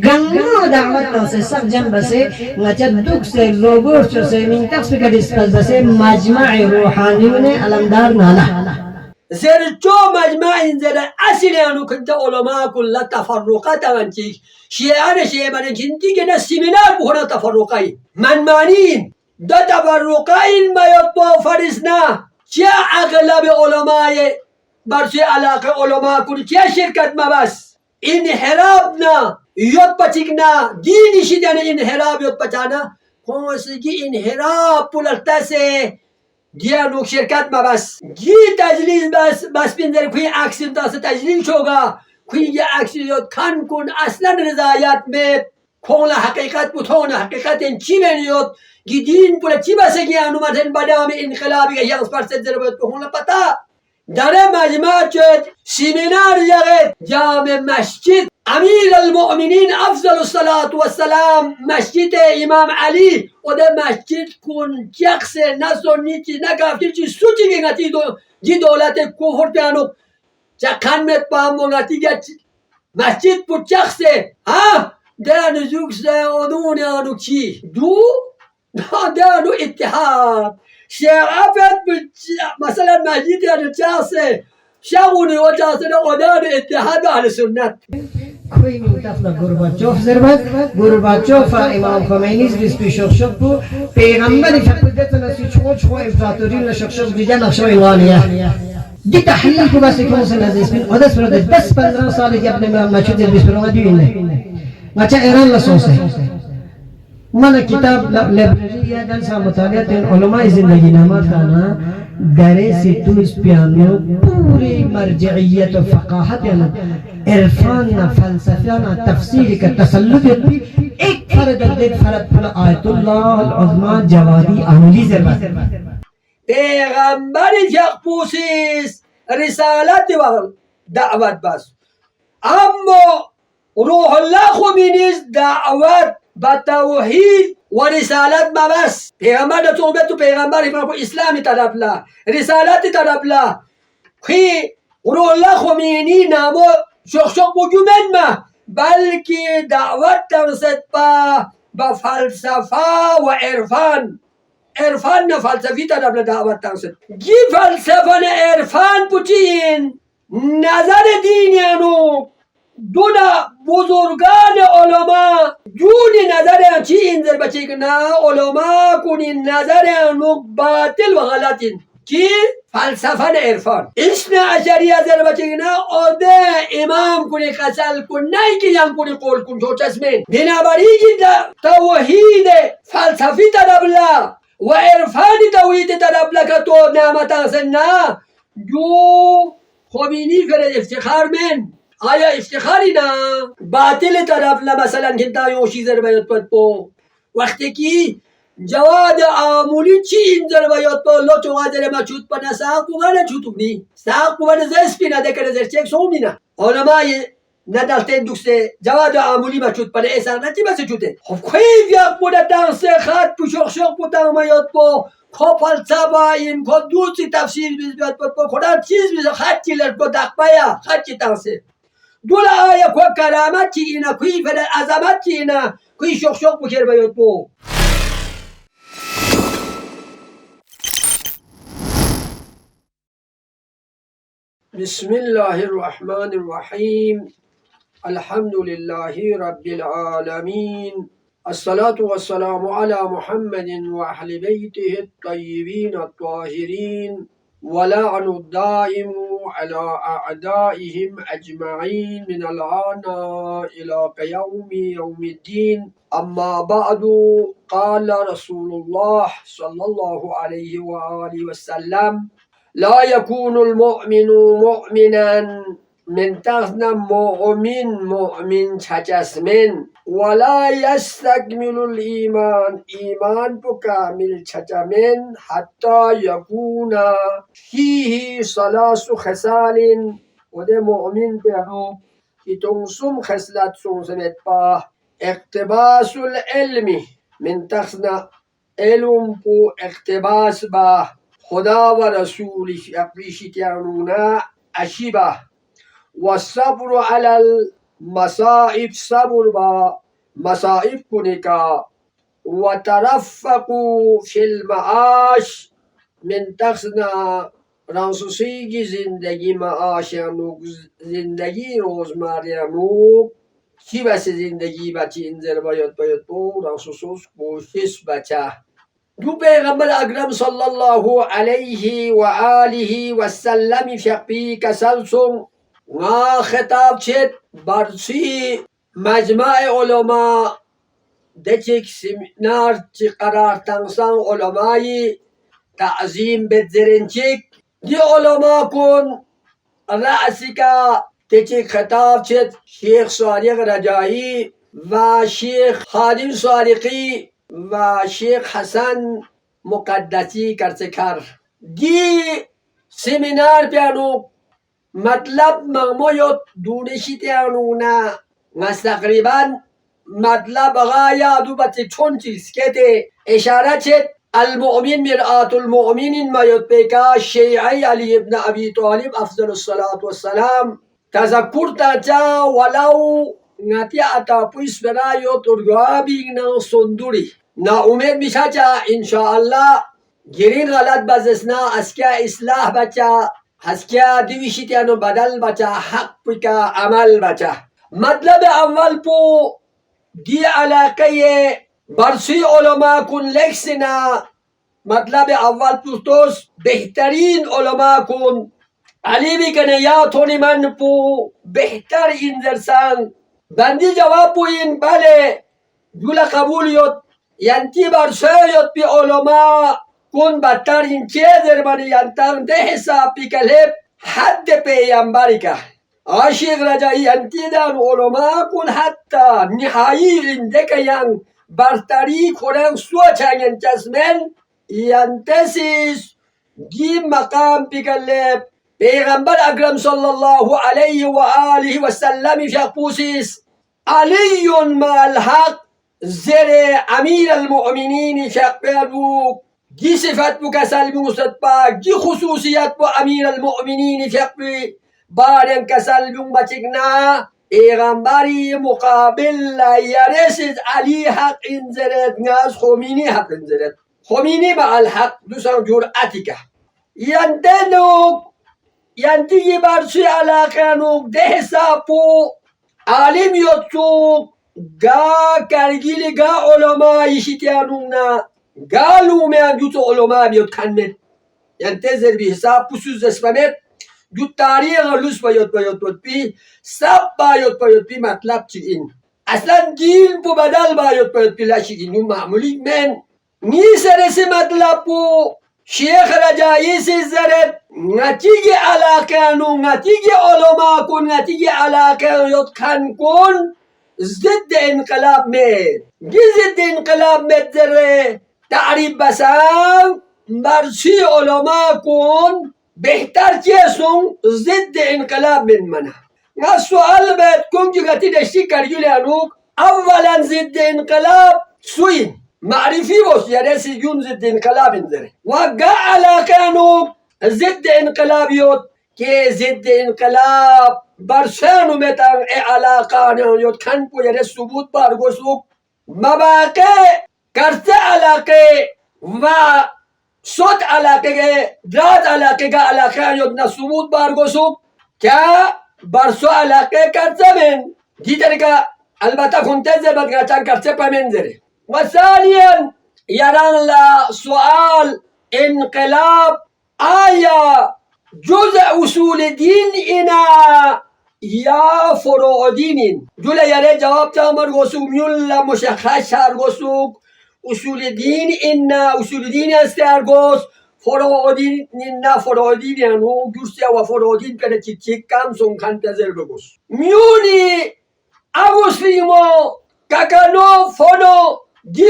Ganggu da'wat to se sab jam base ngaca duk se lobur cho se min taqs ka dispas base majma'i ruhaniyune alamdar nala زرچو مجمع زر اصلی انو کنت علماء کل تفرقات انچی شیعه من جنتی که نه سیمینار بخونه تفرقای من مانین دا تفرقای میاد با فرسنا چه اغلب علماء برسی علاقه علماء کل چه شرکت مبس انحراب نه یاد پچیک نه دینشی دن انحراب یاد پچانا کنسگی انحراب پولتاسه گیا نوک شرکت ما بس گی تجلیل بس بینزر کوئی اکسیم تاسه تجلیل شوگا کوئی یه اکسیلیات کن کن اصلا رضایت به کون حقیقت بطون حقیقت این چی بینیوت گی دین پولا چی بسه گیا نومتن بدام انقلابی که یه پرسد زر باید بخون پتا داره مجمع شد سیمینار یغت جامع مسجد امیر المؤمنین افضل الصلاة والسلام مسجد امام علی و ده مسجد کن جخص نه سنیتی نه کافتی چی سوچی گنگتی جی دولت کفر پیانو چه کنمت با همونگتی گه مسجد پر جخصه ها ده نزوکسه آنون آنو چی دو ده آنو اتحاد شعفت مثلا مسجد آنو جخصه شغونی و جخصه آنو اتحاد اهل سنت کوئی متفلا گورباچوف زربت گورباچوف امام خمینی زیست پیشوخشوف بو پیغمبری فقدت نسی چخو امپراتوری نشخشوف دیگه نقشه ایرانیه دی تحلیل کو بس کون سے نزدیک بین ادس پر 10-15 سال کے اپنے میں مچھد بیس پر ما دینے مچا ایران لا سوسے من کتاب لائبریری یا جلسہ مطالعات علماء زندگی نامہ کھانا درس توس پیانو پوری مرجعیت و فقاحت عرفان فلسفیان تفسیر کا تسلط بھی ایک فرد دیکھ فرد پر آیت اللہ العظمى جوادی عملی ضربت پیغمبر یقبوسیس رسالت و دعوت بس اما روح الله خمینیز دعوت با توحید و رسالت ما بس پیغمبر تو پیغمبر اسلامی طرف لا رسالت طرف لا کی روح الله خمینی نامو شخ بجومن ما بلکه دعوت ترسد با فلسفه و عرفان نه فلسفی طرف لا دعوت ترسد گی فلسفه نه عرفان پوچین نظر دینیانو دونا بزرگان علماء جونی نظر چی انزر بچه که نه علماء کنی نظر انو باطل و غلطین کی فلسفه نه عرفان اسم عشری ازر بچه که نه آده امام کنی خسل کن نه که یم کنی قول کن تو چسمین بنابراین توحید فلسفی تدبلا و عرفان توحید تدبلا که تو نعمت حسن نه جو خمینی فرد افتخار من آیا افتخاری نه باطل طرف لا مثلا که دایوشی زر بیاد پو وقتی که جواد آمولی چی این زر بیاد پو لو چو غازر ما چوت پنا ساق بوانه چوتونی ساق بوانه زسپی نده کنه زر چک سومی نه علمای ندالتین دوسته جواد آمولی ما چوت پنا ایسان نتی بس چوته خب خیف یک بوده دانسه خط پوشوخ شوخ بوده ما یاد پو خب فلسفه این خود دوستی تفسیر بیاد پو خدا چیز بیاد خطی لرکو دقبایا خطی تانسه دولا آیا کوئی کرامت چی اینا کوئی فر عظمت چی اینا کوئی شوق بکر بیاد بو بسم الله الرحمن الرحیم الحمد لله رب العالمین الصلاة والسلام على محمد وأهل بيته الطيبين الطاهرين ولعن الدائم على أعدائهم أجمعين من الآن إلى يوم الدين أما بعد قال رسول الله صلى الله عليه وآله وسلم لا يكون المؤمن مؤمنا من تغنى مؤمن چچسمن ولا يستكمل الإيمان إيمان بكامل چچمن حتى يكون فيه ثلاث خصال وده مؤمن بهو يتنصم خصلت سنسمت با اقتباس العلم من تغنى علم بو اقتباس با خدا و رسول اقلیشی تیانونا اشیبه والصبر على مصائب صبر با مصائب کنکا و ترفقوا فی المعاش من تخصنا رانسوسیگی زندگی معاش نوک زندگی روزمره نوک چی بس زندگی بچی انزر باید بو رانسوسوس کوشش بچه دو پیغمبر اکرم صلی الله علیه و آله و سلم فقی کسلسون نا خطاب چید برسی مجمع علماء دچک سمینار چی قرار تنسان علمای تعظیم بزرنچک دی علماء کن رأسی کا دچک خطاب چید شیخ صالح رجایی و شیخ خادم صالقی و شیخ حسن مقدسی کرچکر دی سمینار پیانو مطلب مغمویت دونشی تیانو نا تقریبا مطلب غایا دو بچه چون چیز که اشاره چید المؤمن مرآت المؤمنین ما یتبکا شیعی علی ابن ابی طالب افضل الصلاة والسلام تذکر تا چا ولو ngati ata puis berayo turgabi na sonduri na umید میشه چا انشاءالله گرین غلط بزسنا اسکیا اصلاح بچا اسکیا دیوشی تیانو بدل بچا حق پکا عمل بچا مطلب اول پو دی علاقه برسی علماء کن لکسنا مطلب اول پوستوس بهترین علماء کن علی بکنه یا تونی من پو بهتر این درسان بندی جواب پوین بله جول قبول یاد ینتی برسه یاد پی علماء کن بدتر این چه در من ینتر ده حساب پی کلب حد پیامبری که عاشق رجایی ینتی در علماء کن حتی نهایی اینده که ین برتری کنن سو چنگن چسمن ینتسیس گی مقام پی کلب پیغمبر اکرم صلی الله علیه و آله و سلم شخصیس علی مع الحق زر امیر المؤمنین شقبو گی صفت بو کسل مصطفى گی خصوصیت بو امیر المؤمنین شقبی بارن کسل بو بچگنا پیغمبری مقابل یرسد علی حق انزرد ناز خمینی حق انزرد خمینی مع الحق دوسان جرأتی که ینتنو ینتی برسی علاقه نوک ده ساپو عالم یوتسو گا کرگیل گا علماء یشیتیانون نا گا لومیان جوتو علماء بیوت کنمت ینتظر بی حساب پسوز اسممت جو تاریخ لوس باید بی سب باید بی مطلب چی این اصلا دین پو بدل باید بی لاشی اینو معمولی من نیس رسی مطلب پو شیخ رجایی سی زرد نتیجه علاقه نو نتیجه علماء کن نتیجه علاقه یاد کن ضد انقلاب مید ضد انقلاب مید زره تعریب بسام برسی علماء کن بهتر چیسون ضد انقلاب من منه نه سوال بید کن که گتی دشتی کرگیل انوک اولا ضد انقلاب سوین معرفی باش یعنی سی جون ضد انقلاب انذره و گا علاقه نوک ضد انقلابیوت که ضد انقلاب برسانو میتن علاقه نیوت کن کو یعنی ثبوت بارگوسوک مباقع کرت علاقه و صد علاقه داد علاقه گا علاقه نیوت نه ثبوت بارگوسوک که برسو علاقه کرت زمین دیگر که البته کنتزر بدگرچن کرت پمنزره وثانيا يران لا سؤال انقلاب آیا جزء اصول دین اینا یا فروع دین جل یاره جواب تامر گسوک میول مشخص شهر گسوک اصول دین اینا اصول دین است ارگوس فروع دین اینا فروع دین یعنی جرسی و فروع دین کنه چی کم سون کن تزر بگوس میونی اگوسلیمو ککانو فنو دی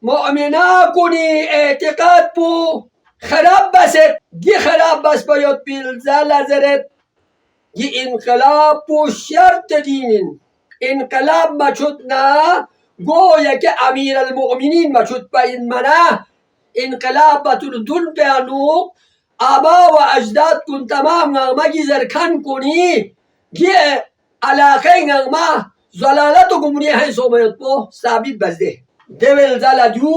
مؤمنا کنی اعتقاد بو خراب بسد دی خراب بس باید بیلزال ازرد دی انقلاب بو شرط دینین انقلاب مچود نا گویا که امیر المؤمنین مچود با این منه انقلاب بطور دون بیانو آبا و اجداد کن تمام مگی زرکن کنی دی علاقه ما زلالت و گمونی های سومیت پو ثابت بزده دول زلدیو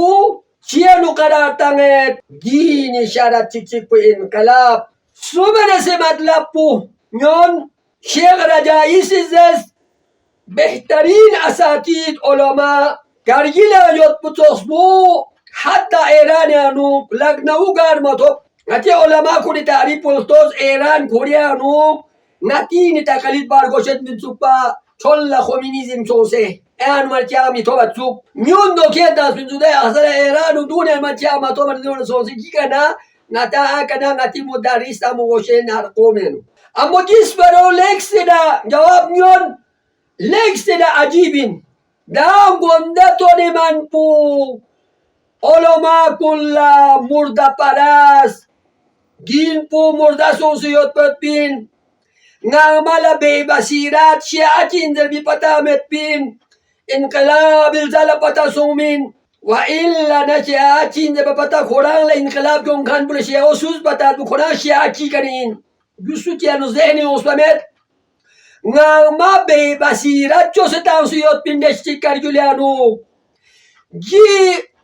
چیه نو قرار تنگت دین شرط چیک پو انقلاب سومن سے مطلب پو نیون شیخ رجایی سیزست بهترین اساتید علماء کرگیل یوت پو تصبو حتی ایران یانو لگنو گرمتو نتی علماء کنی تعریف پلتوز ایران کوریانو نتینی تقلید بارگوشت من سوپا چول خومینیزم چوسه این مرچامی تو بچوک میون دوکیت دست من زوده احسر ایران و دونه مرچاما تو من سوسه کی کنا نتا کنا نتی مدرس تا موشه نرقومنو اما دیس برو لکس دا جواب میون لکس دا عجیبین دام گنده تونی من پو علماء کلا مرده پرست دین پو مرده سوسیوت پت بین نعمل بی بصیرت شیعه چینزر بی پتا مت بین انقلاب الزل پتا سومین و ایلا نشیعه چینزر بی پتا خوران لانقلاب کن کن بول شیعه و سوز پتا بو خوران شیعه چی کنین جسو چیانو ذهنی اسلامت نعمل بی بصیرت چو ستانسیوت بین نشتی کرگولیانو جی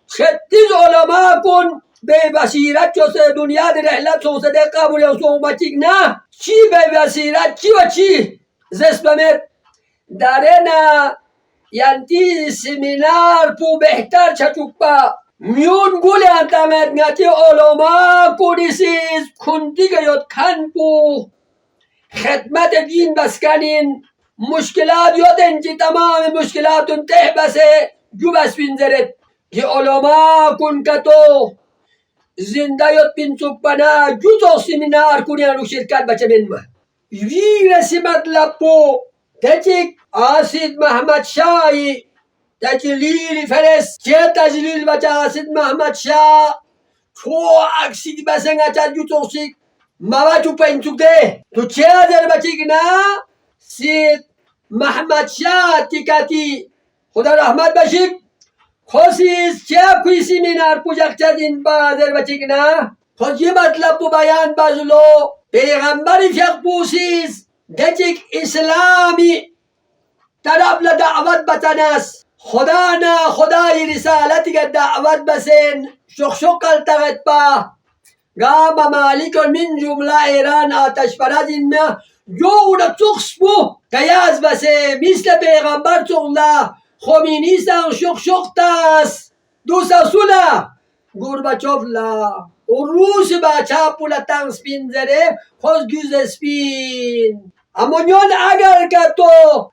شتیز علماء کن به بصیرت چوسه دنیا در رحلت سوسه ده قبول یا سومچیک نه چی به بصیرت چی و چی زسپمت داره نه ینتی سمینار پو بهتر چچوکپا میون گولی انتامت نیتی علماء کنیسیز کنتی گیاد کن پو خدمت دین بسکنین مشکلات یاد انتی تمام مشکلاتون ته بسه جو بس بینزرد که علماء کن کتو زنده یاد پینچوک بنا جو سمینار کنیانو شرکت بچه بینما ویرسی مطلب پو تچک آسید محمد شاهی تجلیل فرس چه تجلیل بچه آسید محمد شاه تو اکسید بسنگا چه جو توسیک موا چو پینچوک ده تو چه ازر بچه گنا سید محمد شاه تکاتی خدا رحمت بشید خوشیز چه کوئی سمینار پوجک چدین بازر بچه گنا خود یه مطلب پو بیان بازلو پیغمبر فیق پوسیز دچک اسلامی طرف لدعوت بتنس خدا نا خدای رسالتی که دعوت بسن شخشق التغت با گام مالک من جمله ایران آتش پرازین ما جوڑ تخص بو قیاز بسه مثل پیغمبر چغلا خمینی سان شخشق تاس دو ساسولا گورباچوف لا و روس با چاپولا تنگ سپین زره خوز گوز سپین اما نیون اگر که تو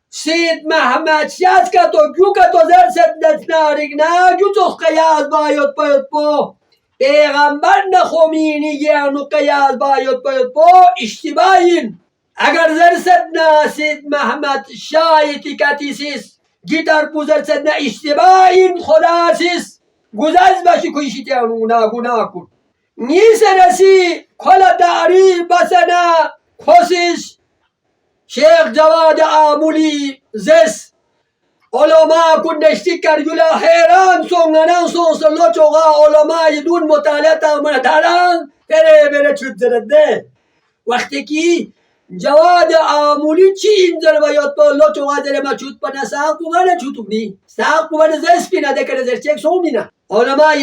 سید محمد شاز که تو جو که تو زر ست نتنارک نا جو تو قیاز باید باید پو پیغمبر نخومینی گیانو قیاز باید باید پو اشتباهین اگر زر ست نا سید محمد شایتی کتیسیس گیتار پو زر ست نا اشتباهین خدا سیس گذاز باشی کشی تیانو ناگناه کن نیس رسی کل تعریف بسنا خوشش شیخ جواد آمولی زس علماء کندشتی کرگولا حیران سونگنان سونسلو چوغا علماء دون مطالعه من دارن بره چود زرده وقتی کی جواد آمولی چی اینجا باید با لو چوغا زره ما چود پنه ساق بوانه چودونی ساق بوانه زس پینا دکره زرچک سومینا علماء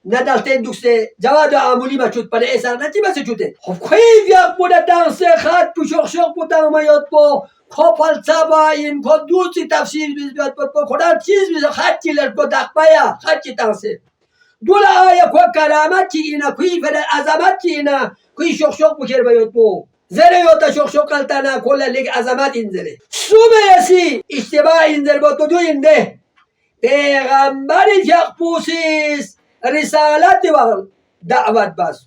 ندالتین دوسته جواد آمولی ما چود پنه ایسان نتی بسه چوده خب خیف یک بوده دانسه خط پو شخ بوده ما یاد با خب فلسفه خب دوستی تفسیر بیاد با خدا چیز بیاد خطی لرکو دقبایا خطی دانسه دولا آیا کو کرامت چی اینا کوی فر عظمت چی اینا کوی شخ بکر بیاد با زره یوتا شخ کلتانا کل لیگ عظمت این زره سومه یسی اشتباه این زر با تو دو این ده پیغمبری فیق پوسیس رسالت و دعوت بس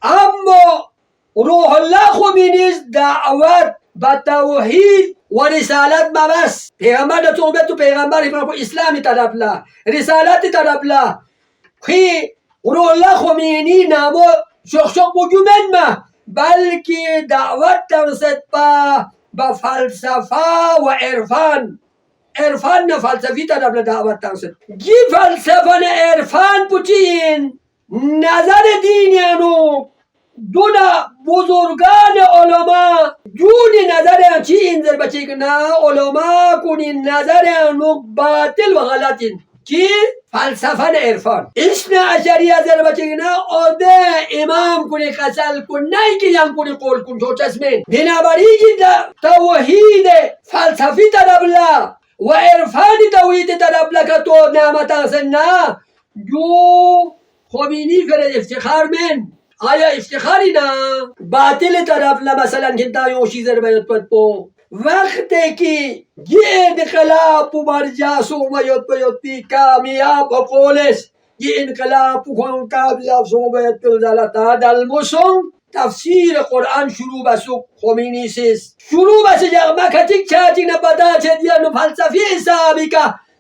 اما روح الله خمینیز دعوت با توحید و رسالت ما بس پیغمبر تو به تو پیغمبر اسلامی طرف لا رسالت طرف لا خی روح الله خمینی نامو شخ بجومن ما بلکه دعوت تنصت با فلسفه و عرفان عرفان نه فلسفی طرف لا دعوت تنصت گی فلسفه نه عرفان پوچین نظر دینیانو دونا بزرگان علما جون نظر چی اینجا بچه که نه علما کنی نظر نو باطل و غلطین کی فلسفه نه عرفان اسم اشری از بچه که نه آده امام کنی قسل کن نه که یم کنی قول کن تو چسمین بنابراین توحید فلسفی تدبلا و عرفانی توحید تدبلا که تو نعمت حسن نه جو خمینی فرد افتخار من آیا افتخاری نه باطل طرف مثلا که تا چیزر باید پد پو وقتی که یه انقلاب بر جاسو باید پی کامیاب و پولس یه انقلاب کن کامیاب سو باید پی دلتا دلموسون تفسیر قرآن شروع بسو خمینی سیست شروع بس جغمه کتک چاچی نپتا چه دیا نو فلسفی حسابی که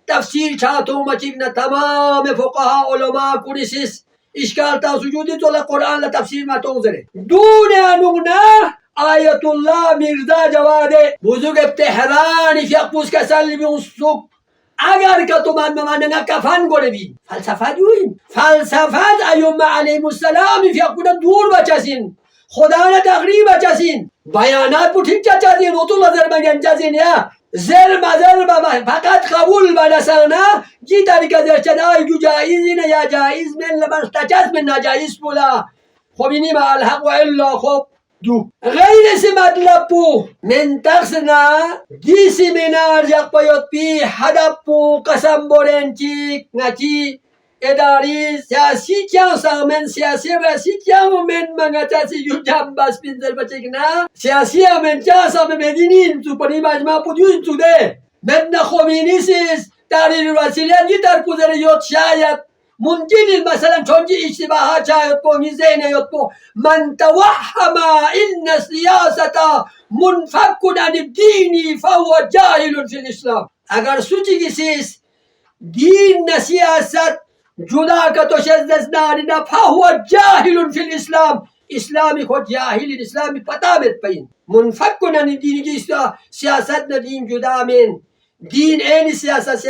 تفسیر چاہتوں مچیب نہ تمام فقہا علماء کنیسیس اشکال تا سجودی تو قرآن لا تفسیر ما توزره دون انونا آیت اللہ مرزا جواد بزرگ تهرانی فی اقبوس کسل بی سک اگر که تو من بماننگا کفن گونه بی فلسفه جوین فلسفه ایوم علیهم السلام فی اقبونا دور بچسین خدا نه تقریب بچسین بیانات پوٹھک چچسین او تو لازر مگن چسین یا ضرب فقط قبول بلسانا جی طریقه در چنای جو جائزی نه یا جائز من لبستچس من ناجائز بولا خب اینی ما الحق و الا خب دو غیر سی مطلب پو من تقصنا دی سیمینار جاق پایوت پی هدف پو قسم بورن چیک نچی اداری سیاسی چاو سامن سیاسی رسی چاو من منگا چاسی یو جام باس پینزر بچه که نا سیاسی من چاو سامن مدینین تو پنی مجمع پودیون تو ده من نخومینی سیس تحریر وسیلیت جی در پوزر یود شاید ممکن مثلا چونجی اشتباهات شاید پو میزینه یود پو من توهم این سیاست منفک عن الدینی فهو جاهل فی الاسلام اگر سوچی کسیس دین نه سیاست جدا کا تو شزدس نارنا فهو جاهل فی الاسلام اسلامی خود جاهل اسلامی پتا بیت پین منفک عن دین کی سیاست نه دین جدا من دین این سیاست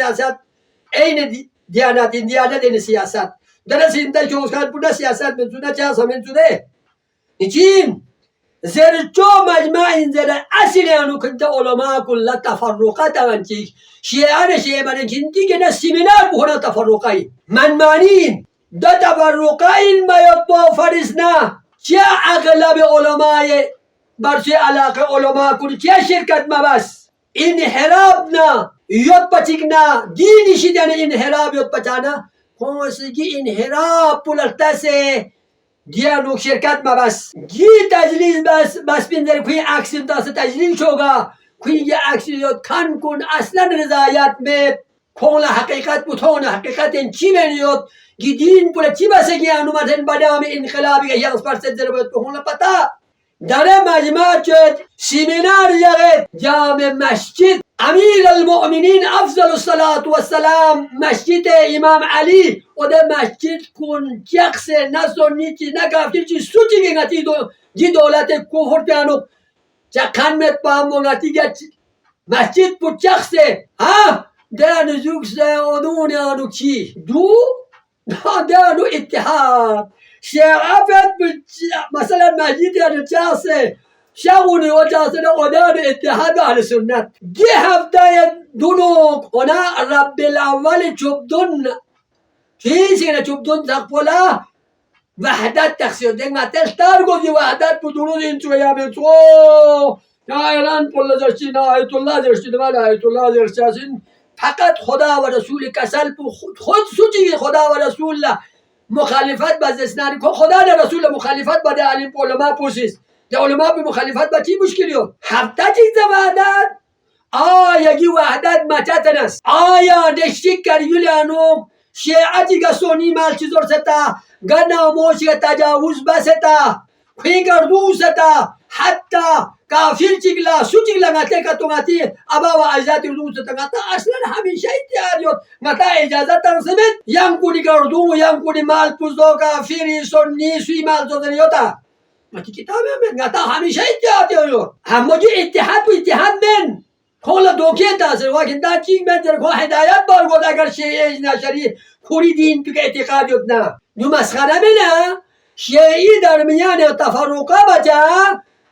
این دیانت این سیاست درس اینتا که اسکان پونا سیاست من سونا چه سامن سوده نچین زرچو مجمع این زر اصلی انو کنتا علماء کلا تفرقات انچیک شیعان شیعه من کنتی که نه سیمینار بخونا تفرقای من مانین دا تفرقای مایت با فرسنا چه اغلب علماء برچه علاقه علماء کنی چه شرکت مبس انحراب نا یاد پچیک نا دینشی دن انحراب یاد پچانا خونسگی انحراب پولتا سے گیا شرکت مبس گی تجلیل بس بندر کوئی عکس تا سے تجلیل شوگا کوئی یہ عکس یاد کن کن اصلا رضایت میں کھولا حقیقت بتونا حقیقت ان چی میں یاد گی دین پولا چی بس گیا نو مدن بدام انقلابی که یغز پرست ضربت کھولا پتا در مجمع چد سیمینار یغت جامع مسجد امیر المؤمنین افضل الصلاة والسلام مسجد امام علی و ده مسجد کن چخص نسونی چی نکافتی چی سوچی که نتی جی دولت کفر پیانو چه کنمت پامو نتی گه مسجد پو چخصه ها ده نزوک سه اونون آنو چی دو ده انو اتحاد شعفت مثلا مسجد یعنی چخصه شغوني وجاسنا ودان اتحاد اهل سنت جه هفته دونو هنا رب الاول چوبدون کیسی نه چوبدون تقبلا وحدت تخصیل دنگ ما تشتار گوزی وحدت بدونو این تو یا بیتو یا ایران پول داشتی نه آیت الله داشتی نه آیت الله داشتین فقط خدا و رسول کسل خود سوچی خدا و رسول مخالفت باز اسنانی کو خدا نه رسول مخالفت بده علم علما پوسیست ده علماء به مخالفت با چی مشکلی هست؟ هفته چیز وحدت آیا گی وحدت مچتن است آیا دشتی کریولی انو شیعتی که سونی مال چیزور ستا گا ناموشی که تجاوز بستا خوی گردو ستا حتی کافر چگلا سو چگلا نتی که تو نتی ابا و اجازت رو ستا نتا اصلا همیشه اتحادیت نتا اجازت ترسمت یم کنی گردو یم کنی مال پوزدو کافری سونی سوی مال زدنیوتا ماتی کتاب من گتا همیشه اتحاد یو اما جو اتحاد و اتحاد من کلا دوکه تاثیر واکن دا چیک من در کو هدایت بار گود اگر شیعه نشری کوری دین تو که اعتقاد یود نه نو مسخره منه شیعی در میان تفرقه بچه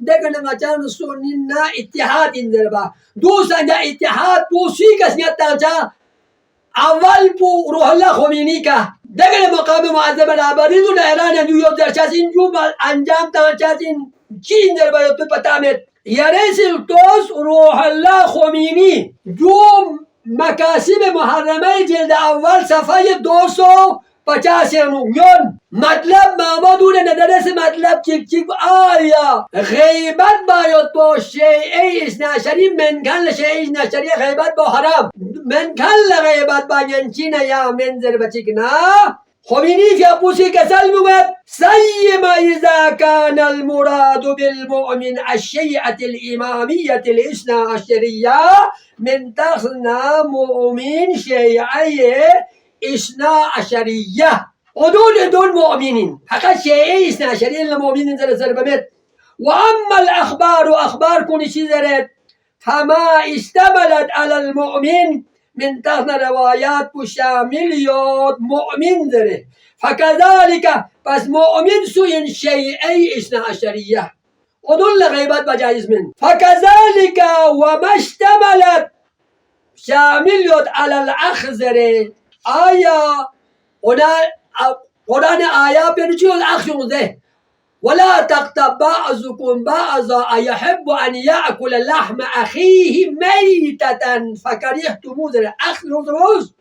دیگه نگچان سنی نه اتحاد این دربا دوستان جا اتحاد پوسی کس نیت تا اول پو روح الله خمینی که دیگه مقام معظم العبادی دو ایران نیویورک در چاسین جو انجام تا چاسین چی این دربا تو پتا میت یعنی سلطوس روح الله خمینی جو مکاسب محرمه جلد اول صفحه 259 مطلب محمد ندرس مطلب چیک آیا غیبت باید با شیعه اثناعشری من کن شیعه اثناعشری غیبت با حرام من کن غیبت با ینچین یا منظر بچیک نا خمینی فی ابوسی کسل مومد سیما اذا كان المراد بالمؤمن الشيعة الإمامية الاثناعشرية من تصنع مؤمن شيعي اثناعشرية دول مؤمنين فقط شيعي اثناعشرية المؤمنين زر بمت وأما الأخبار أخبار كل شيء زرت فما استملت على المؤمن من تحت روايات شامليات مؤمن ذره فكذلك بس مؤمن سوين شيئي اثناعشرية ودول غيبات بجائز من فكذلك وما اشتملت شامليات على الأخذر آية قرآن آية بينجي الأخذ ذه ولا تغتب بعضكم بعضا أيحب أن يأكل لحم أخيه ميتة فكرهتموه ذره أخذ روز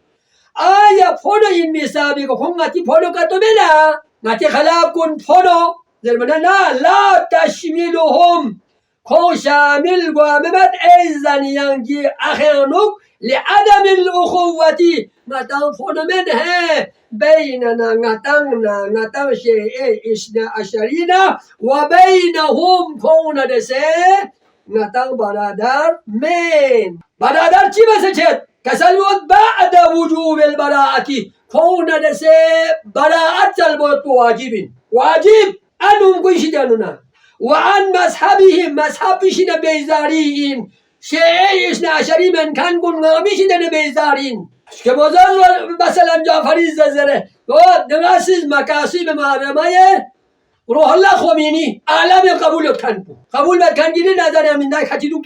آیا فونو این میسابی که خونگاتی فونو کتو بنا ناتی خلاب کن فونو درمانه لا تشمیلهم کن شامل گواممت ایزن ینگی اخیانوک لعدم الاخوتی نتان فونو من ہے بیننا نتان شیعه اثناعشرینا و بینهم کون دسه نتان برادر من برادر چی بسه چد كسل بعد وجوب البراءة كون دسه براءة البوت واجب أنهم كل شيء وعن مذهبهم مذهبشنا بيزارين شيء اثناعشري من كان قنامشنا بيزارين كبازار مثلا جعفري الزرزره نماسز مكاسب محرمه روح الله خمینی عالم قبولیت کن قبول بد کن گیری نظر همین دای خطی دوک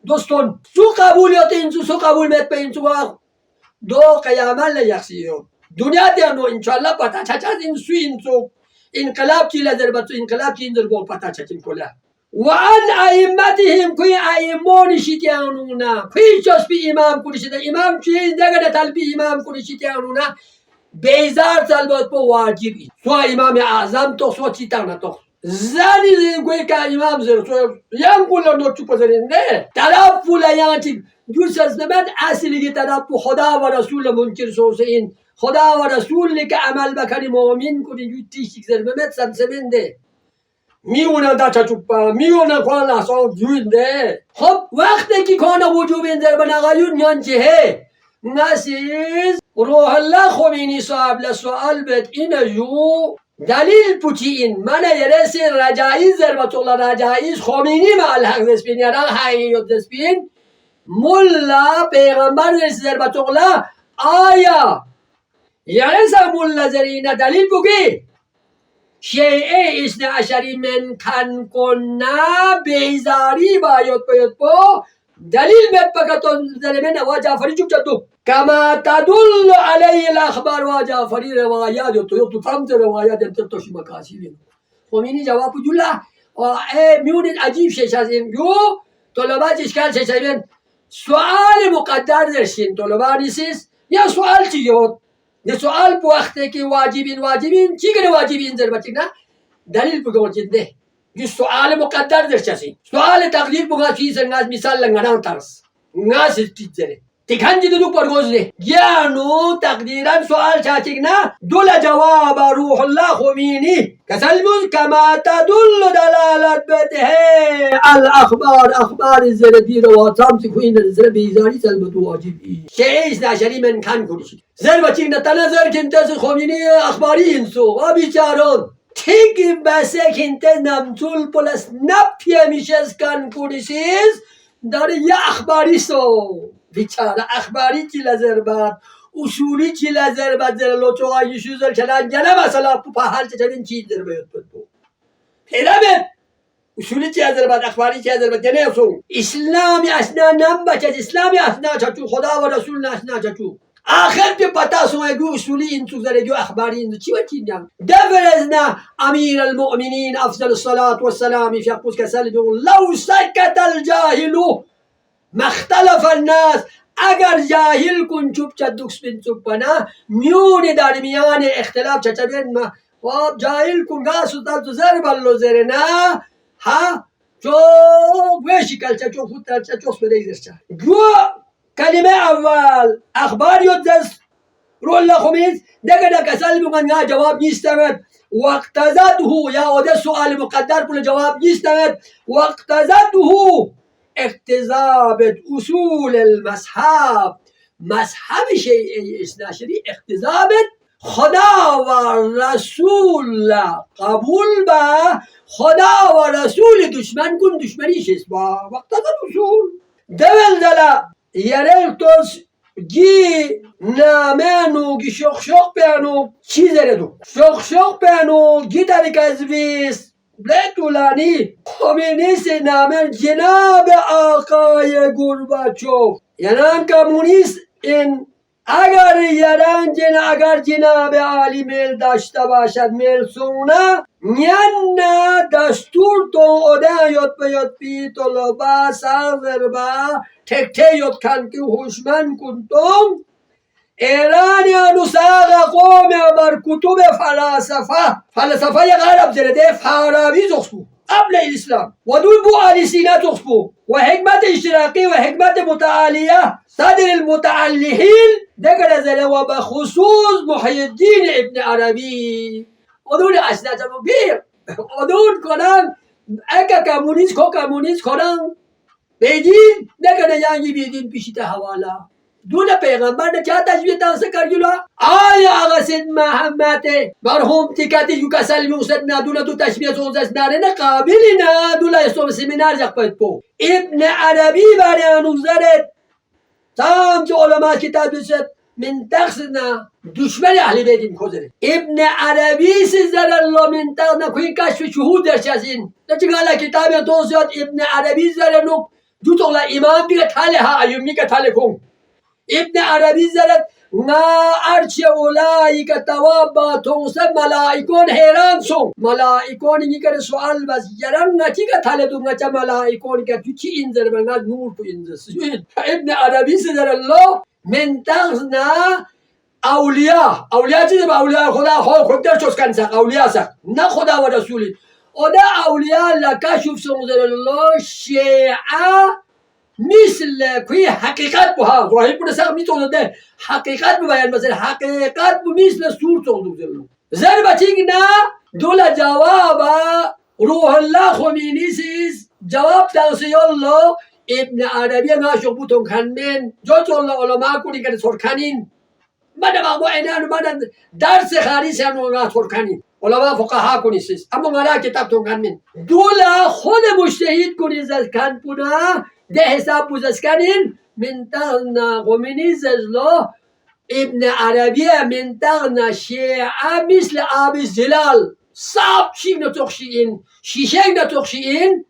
دوستان سو قبولیت این سو قبول مت به این سو دو قیامت لیخسیو دنیا دیانو انشالله پتا چچاز این سو انقلاب کی لذر بطو انقلاب کی اندر گو پتا چچین کلا وعن ائمتهم کوئی ائمون شیتیانونا کوئی چسبی امام کنشیده امام چیز دگه طلبی امام کنشیتیانونا بیزار طلبات پو واجبی سو امام اعظم تو سو چیتانا تو زنی کوئی که امام زر سو یم کلا نو چوپ زرنده طرف فولا یانتی دوست از نمد اصلی که طرف خدا و رسول منکر سوسه این خدا و رسول که عمل بکنی مؤمن کنی جو تیشک زرمت سمسمنده میونه دا چوپا میونه کانا سو جوینده خب وقتی که کانا وجوب این در بناغایون یان چه نسیز روح الله خمینی صاحب لسوال بد این جو دلیل پوچی این من یرسی رجایز ضربت الله رجایز خمینی ما الحق دسپین یا رال حقیقت دسپین ملا پیغمبر ضربت الله آیا یرسا ملا زرینه دلیل بگی شیعه اثناعشری من کن کنه بیزاری باید با دلیل بد بکتون زلمن و جعفری چوب چطو کما تدل علی الاخبار و جعفری روایات تو فهمت روایات توش مکاسبین خمینی جواب جلا و میونید عجیب شش از این جو طلبات اشکال شش این سوال مقدر درشین طلبا نیست یا سوال چیه نه سوال په وخت کې واجبین چی کنه واجبین ضرورت نه دلیل بگوید نه یه سوال مقدر درچسی سوال تقدیر بگوید چیز ناز مثال لنگران ترس ناز تیجره تکانجی دو پرگوز نه یانو تقدیران سوال چاچیک نه دول جواب روح الله خمینی کسلمون کما تدل دلالت بده الاخبار اخبار زردی رو تامسی کوین زر بیزاری سلبت واجبی شیعه نشری من کن کنشید زر بچین نتنظر کنتز خمینی اخباری انسو و بیچارون تیگی بسه کنتز نمتول پلس نپیه میشز کن کنشیز داره یه اخباری سو بیچاره اخباری کی لزر باد اصولی چی لزر بدر لو چوغایی شوزل چنان جنه مثلا پاهل چنین چیز در بیاد بدو پیرامد اصولی چی از بد اخباری چی از بد جنه سو اسلامی اسنا نم بچه اسلامی اسنا چچو خدا و رسول اسنا چچو آخر به پتا سوگو اصولی این تو زرگو اخباری این چی وقتی میگم دبرزنا امیر المؤمنین افضل الصلاة والسلام فی قوس کسل بگو لو سکت الجاهلو مختلف الناس اگر جاهل کن چوب چدوکس بین چوب پنا میون در میان اختلاف چچبین ما خب جاهل کن گاسو تا تو زر بلو زر نه ها چو وشی کل چچو خود تا چچوس بدهیدر چه جو کلمه اول اخبار یود دست رو الله خمیز دگه کسل بگن نه جواب نیستمد واقتزده یا اوده سؤال مقدر پول جواب نیستمد واقتزده اقتضابت اصول المذهب مذهب شیعه اثناعشری اقتضابت خدا و رسول قبول با خدا و رسول دشمن کن دشمنیش است با واقتضابت اصول دول دلا یرلتوس گی نامنو گی شخ پیانو چیز ردو شخ پیانو گی تاریک از ویست بلتولانی کمونیست نامن جناب آقای گورباچوف یعنی کمونیست این اگر جناب عالی میل داشته باشد میل سونه نه دستور تو اوده یاد پی طلبا سر با تکه یاد کن که هوشمند کنتم ایرانی نساق قوم بر کتب فلسفه غرب زرده فارابی زخصو قبل الاسلام و دول بو آلی سینا زخصو و حکمت اشتراقی و حکمت متعالیه صدر المتعلحین دگر زره و بخصوص محی الدین ابن عربی و دول اصلا جمع بیر و دول کنن اگه کمونیست کنن بیدین دگر یعنی بیدین پیشی حوالا دون پیغمبر نه چه تشبیه تاسه کردیلا آیا آقا سید محمد مرحوم تکاتی یو کسل موسد نه دون تو تشبیه سوزش نه قابلی نه دون استوم سمینار جاک پایت پو ابن عربی باری انوزرد تام چه علماء کتاب بسد من تقصدنا دشمن اهل بیدین خوزره ابن عربی سیزر الله من تقصدنا کوئی کشف شهود در چسین نچه گالا کتابی توسیاد ابن عربی زر نو جو تولا امام دیگه تاله ها ایومی که تاله کن ابن عربی زرد ما ارچ اولایی که تواب با تونسه ملائکون حیران سون ملائکون اینی که سوال بس یرن نچی که تله دو نچه ملائکون که تو چی اینزر بنگاد نور تو اینزر ابن عربی سزر الله من تغزنا اولیاء چیزی با اولیاء خود در چوز کنسک اولیاء سک نه خدا و رسولی او دا اولیاء لکه شوف سنزر الله شیعه مثل کوی حقیقت بها ظاهر بود سر میتونه ده حقیقت بیان مثلا حقیقت مثل سور تو زر بچینگ نه دولا جواب روح الله خمینی سیز جواب تنسی الله ابن عربی ناشو بوتون کنن جو الله علماء کنی که سرکنین من ما اینان من درس خاریس هم سرکنین علماء فقها کنی سیز اما مرا کتاب تون کنن دولا خود مجتهد کنی زکن پونه ده حساب بوزسکنین منطقنا خمینی زجلو ابن عربی منطقنا شیعه مثل آب زلال صاف chef نتوخشیین شیشنگ نتوخشیین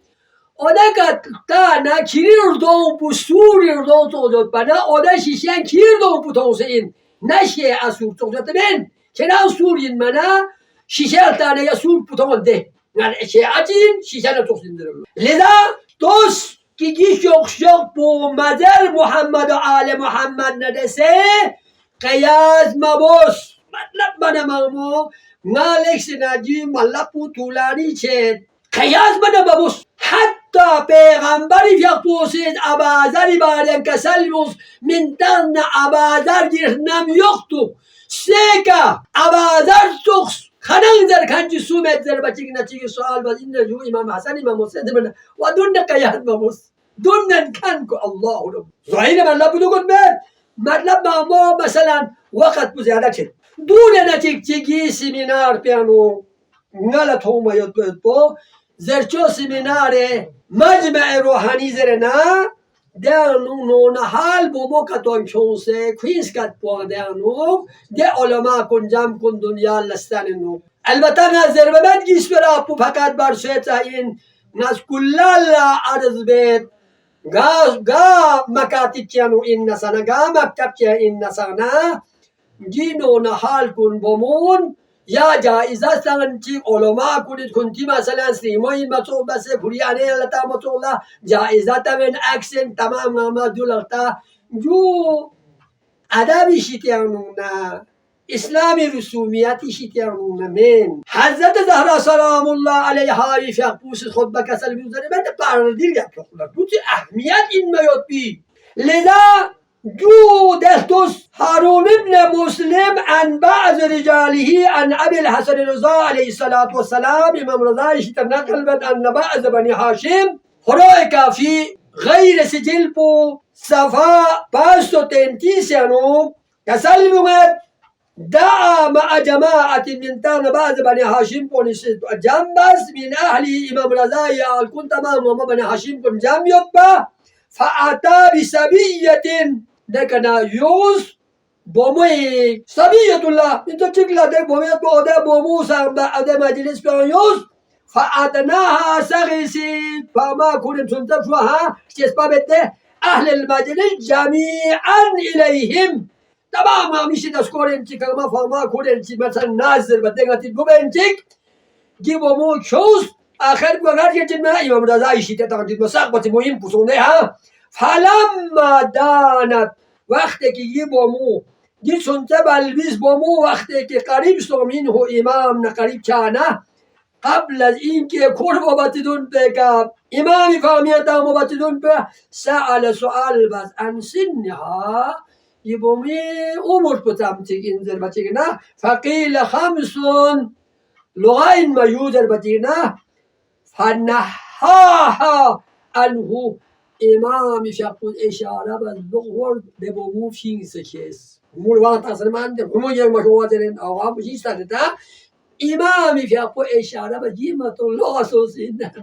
oda katana kirirdo bu surirdo tozot bana oda şişen kirirdo bu tozin neşe asur tozot ben kenan surin mana şişe tane ya sur puton de yani şey acın şişene tozindir leza dost ki giş yok bu mazer Muhammed ve ale Muhammed ne dese kıyas mabos matlab bana mamu Malik sinaci malapu tulani çet kıyas bana babus hatta peygamberi yaktusiz abazari baren keselmus min tanne abazar girnem yoktu seka abazar soks خنان در کنچی سومت در بچه که نچه که سوال باز N جو امام حسن امام حسین من و دون قیاد ماموس دون کن که الله رب ظاهر من لابد کن بر مطلب ما مثلا وقت بزیاده چه دون نچه چگی سمینار پیانو نالت هم یاد با زرچو سمینار مجمع روحانی زر نه در نون حال بومو کتون چونسه کویس کت پو در نو ده علما کن جمع کن دنیا لستن نو البته نظر ببند گیس برا پو فقط بر شیطه این ناس کلال عرض بید گا مکاتب چیانو این نسانه گا مکتب چیان این نسانه جینو نحال کن بمون یا جائزه سنگن چی علماء کنید کنتی مثلا سیمایی مطول بسه کریانه لطا مطول جائزه تمن اکسن تمام نامه دو لغتا جو ادبی شیطیانونا اسلامی رسومیتی شیطیانونا من حضرت زهرا سلام الله علیها فیق پوست خود بکسل بیوزنه من پردیل گفت خدا اهمیت این میاد بی لذا جو دستوس هارون ابن مسلم عن بعض رجاله عن ابي الحسن رضا عليه الصلاة والسلام امام رضا نقل بد ان بعض بني هاشم هراء في غير سجل بو صفا باستو تنتيسيانو تسلمت دعا مع جماعة من تان بعض بني هاشم كون جنبس من أهل امام رضا يقول كنت تمام بني هاشم كون جنب يبا فأتى بسبية دكنا يوز بومي سبية الله انتو تشكلا دك بومي بودا بومو سامبا أدا مجلس بيان يوز فأدناها سغيسي فما كنت سنتفوها كتسبا بيته أهل المجلس جميعا إليهم تماما مشي تسكور انتي كما فما كنت انتي مثلا نازل بدك تتقوم انتك جيبو مو شوز آخر بغار يجن ما إمام رضا يشيته تقديد مساقبة مهم بسونها فلما دانت وقتی که یه بامو یه سنته بلویز بامو وقتی که قریب سومین هو امام نقریب چانه قبل از این که کور بابتدون بگم امامی فهمیتا مبتدون به سأل سؤال بس عن سنها یه بامی عمر بتم تگین بچه نه فقیل خمسون لغاین میوزر بچه نه فنحاها انهو امام فقط اشاره به لغور به بومو فینس کس مول وقت اصلا من همون یک مشواترین آقا بچیستن تا امام فقط اشاره به جیمت الله سوسی نه که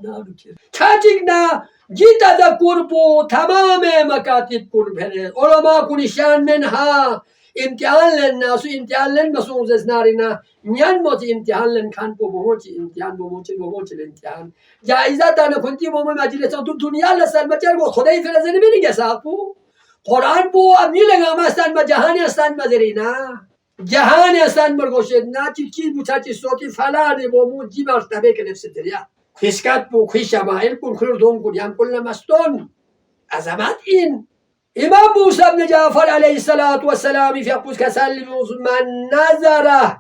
چاچیک نه جی تذکر بو تمام مکاتب کن بره علما کنشان منها امتحان لن ناسو امتحان لن مسوز اسنارینا نیان موت امتحان لن کان بو موت امتحان بو موت امتحان جایزه دانه کنتی بو مجلس تو دنیا لسال مچر بو خدای فرزنه بینی گساپو قرآن بو امی لگام استان ما جهانی استان مزرینا جهانی استان مرگوشد نه چی بو چاچی صوتی فلان بو مو جی مرتبه که نفس دریا خشکات بو خش شمائل کن خردون کن یم کل مستون عظمت این امام موسی بن جعفر علیه الصلاة والسلام في أقوس كسل من نظره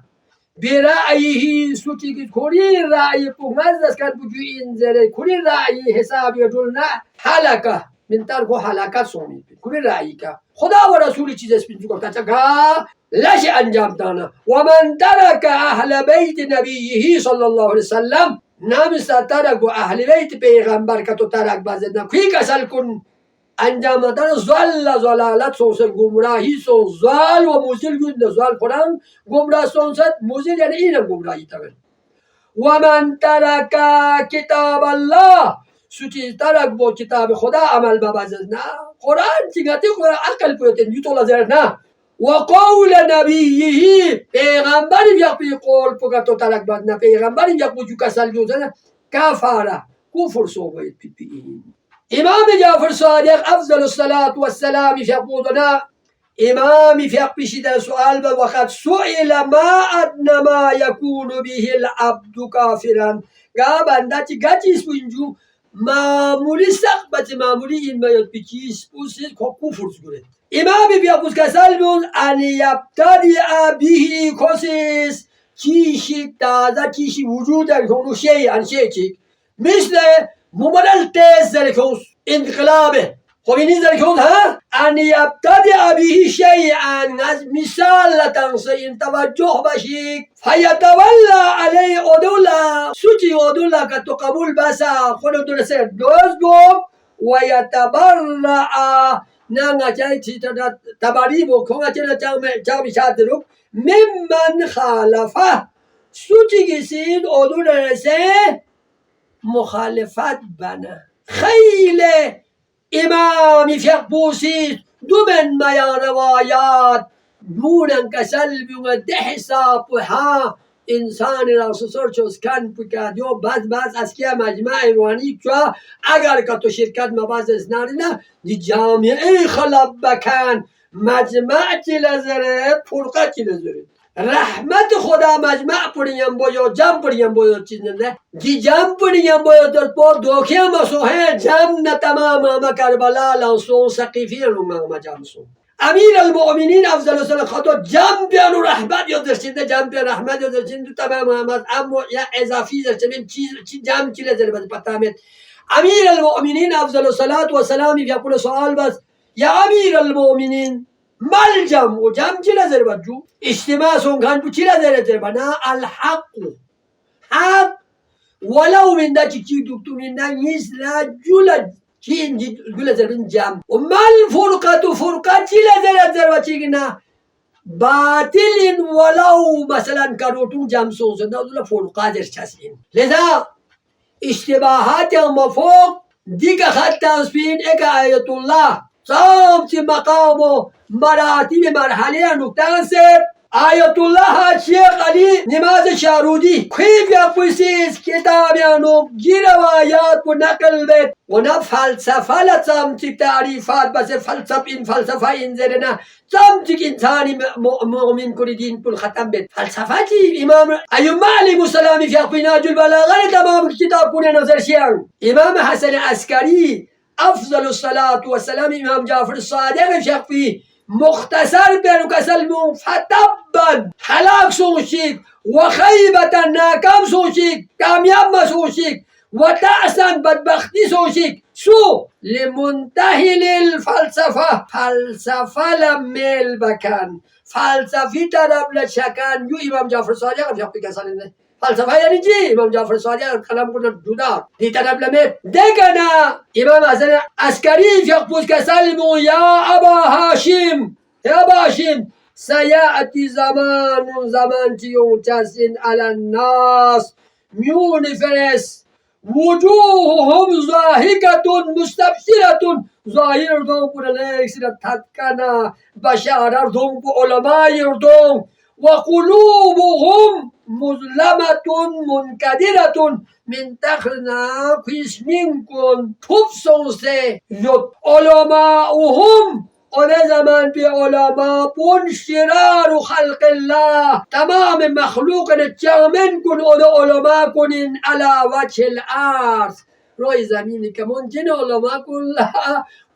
برأيه سوتي كوري رأي بمزدس كان بجو إنزل كوري رأي حساب يدلنا حلقة من تركو حلقة سومي كوري رأيك خدا ورسول چیز اسپین جو کرتا چکا لش انجام دانا ومن ترك أهل بيت نبيه صلى الله عليه وسلم نامسا ترك أهل بيت پیغمبر کتو ترک بازدنا کوئی کسل کن انجام دادن زلالت سونسن گمراهی سون زال و موزیل گوند زال کنن گمراه سونسن موزیل یعنی اینم گمراهی تبن و من ترک کتاب الله سوچی ترک با کتاب خدا عمل ببازد نه قرآن چیگتی قرآن عقل پویتن یوتو لازر نه و قول نبیهی پیغمبری یک پی قول پکتو ترک باز نه پیغمبری یک پوچو کسل جوزن کفاره کفر صوبایت پی امام جعفر صادق افضل الصلاة والسلام في قودنا امام في بشد سؤال وقد سئل ما ادنى ما يكون به العبد كافرا قاب انداتي گچیس بینجو معمولی سقبت معمولی این میاد بچیس بوسید کفر سگوره امام في ابوس کسل بون ان یبتدی به کسیس چیشی تازه چیشی وجود کنو شیء چیک مثل ممرل تیز ذلكوس انقلابه خبيني ذلكوس ها أن يبتدئ به شيئا مثال لتنصي توجه بشيك فيتولى عليه أدولا سوتي أدولا كتقبول بسا خلو درسي دوزقوم ويتبرع نانا جاي تباريبو كونا جامي شادروك ممن خالفه سوتي جسين أدولا رسي مخالفت بنا خیلی امام فقبوسی دو من میا روایات نونن کسل بیونگ ده ساپو ها انسان را سسر چوز کن پکد یا بعض از که مجمع روانی که اگر که تو شرکت مباز اسناری نه دی جامعه خلاب بکن مجمع چی لزره فرقه چی لزره رحمت خدا مجمع پڑیم بویو جم پڑیم بویو چیز نه دی جم پڑیم بویو در پور دوکھے مسوحے جم نہ تمام آما کربلا لانسون سقیفی رو جم سون امیر المؤمنین افضل الصلاة خطو جم بیانو رحمت یا درچینده جم بیان رحمت یا درچینده تمام آمد اما یا اضافی درچینده چی جم چی لزر بده پتامت امیر المؤمنین افضل الصلاة و سلامی فی اقول سوال بس یا امیر المؤمنین مل جم و جم چی لزر بد جو اجتماع سونگان پو چی لزر بنا الحق حق ولو من دا چی دکتونی نا نیست لا جولد چی اینجی گل زربین جم و مل فرقه چی لزر و چی گنا باطل ولو مثلا کروتون جم سوزنده و فرقه در چسین لذا اشتباهات مفوق دیگه خط تنسبین ایک آیت الله سامت مقام و مراتب مرحله نکتان سر آیت الله شیخ علی نماز شارودی کیف یا پویسیز کتابیانو گی روایات و نقل بید و نه فلسفه لسامتک تعریفات بس فلسفه این زرنا سامتک انسانی مؤمن کری دین پل ختم بید فلسفه چی امام ایوم علیه السلامی فی اقویناج البلاغه تمام کتاب کنه نظر شیعن امام حسن عسکری افضل الصلاة والسلام امام جعفر الصادق فی اقوی مختصر بینو کسل فتبا حلاک سوشیک و خیبتا ناکام سوشیک کامیاب مسوشیک و تأسا بدبختی سوشیک سو لمنتهی للفلسفه فلسفه لمیل بکن فلسفی طرف لشکن یو امام جعفر صادق فی کسل نه فلسفه یعنی چی امام جعفر صادق کلام کنه جدا دی طرف لمیل دگنا امام حسن عسکری فی کسل مو یا ابا هاشم یا باشم سیأتی زمان چیون چسین علی الناس میون فرس وجوههم ضاحکتون مستبشرتون ظاهر اردون پر لیکسر تدکنا بشار اردون پر علماء اردون و قلوبهم مظلمتون منکدرتون من تخنا پیش کن توب سه یود علماءهم آن زمان به علماء بون شرار خلق الله تمام مخلوق جامن کن آن علماء کنین علا وجه الارض روی زمینی که ممکن علماء کن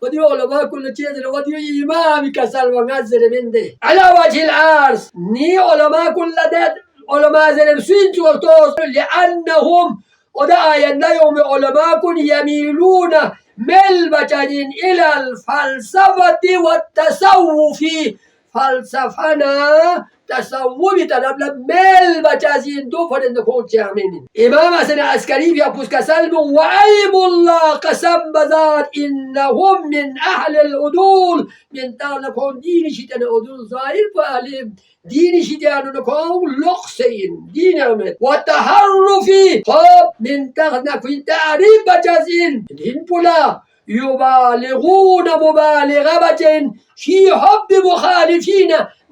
و دیو علماء کن چیز رو و دیو امامی کسل و نظر منده علا وجه الارض نی علماء کن لدد علماء زرم سوین چورتوس لأنهم و دا آینده یوم علماء کن یمیلون مل بچنین الى الفلسفه و التصوفی فلسفنا تصوفی طرف مل بچازین دو فرند خود چامینین امام حسن عسکری بیا پوس کسل و عیب الله قسم بذات انهم من اهل العدول من تانا کن دین شیطان عدول ظاهر فعلیم دین شیطان نکن لقسین دین امت و تحرفی خب من تغنا کن تعریف بچازین دین پولا یبالغون مبالغه بچین فی حب مخالفین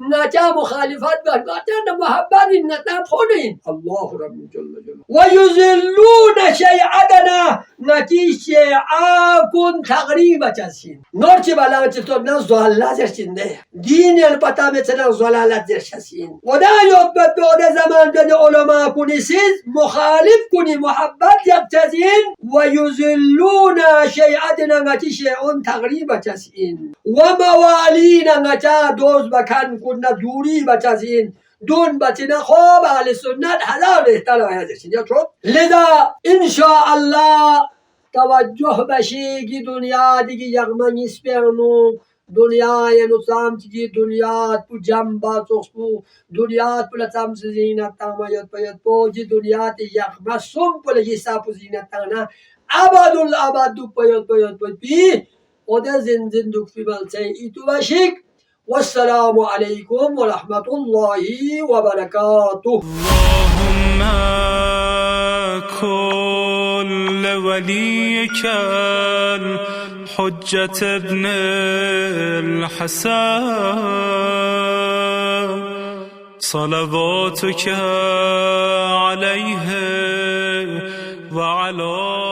نجا مخالفت برگاتن محبت نتا خونین الله رب جل جلاله و یذلون شیعتنا نتی شیعا کن تقریبا چسین نورچی بلا چطور نه زوالله زرچین نه دین البتا مثلا زوالله زرچین و دا یوبت به زمان ده علما کنی سیز مخالف کنی محبت یک چسین و یذلون شیعتنا نتی شیعون تقریبا چسین و موالین نتا دوز بکن کنه دوری بچازین دون بچینه خواب اهل سنت هزار بهتر آیدشین یا چون لذا انشاءالله توجه بشی که دنیا دیگه یغمه نیست بیانو دنیای نظام چیزی دنیا تو جنبا سخبو دنیا تو لطم زینت تامایت باید بوجی دنیا تی یغمه سم پلگی ساپو زینت تانا عباد دو باید بی او ده زندوک فی بلچه ایتو بشیک والسلام عليكم ورحمة الله وبركاته اللهم كل وليك حجة ابن الحسن صلواتك عليه وعلى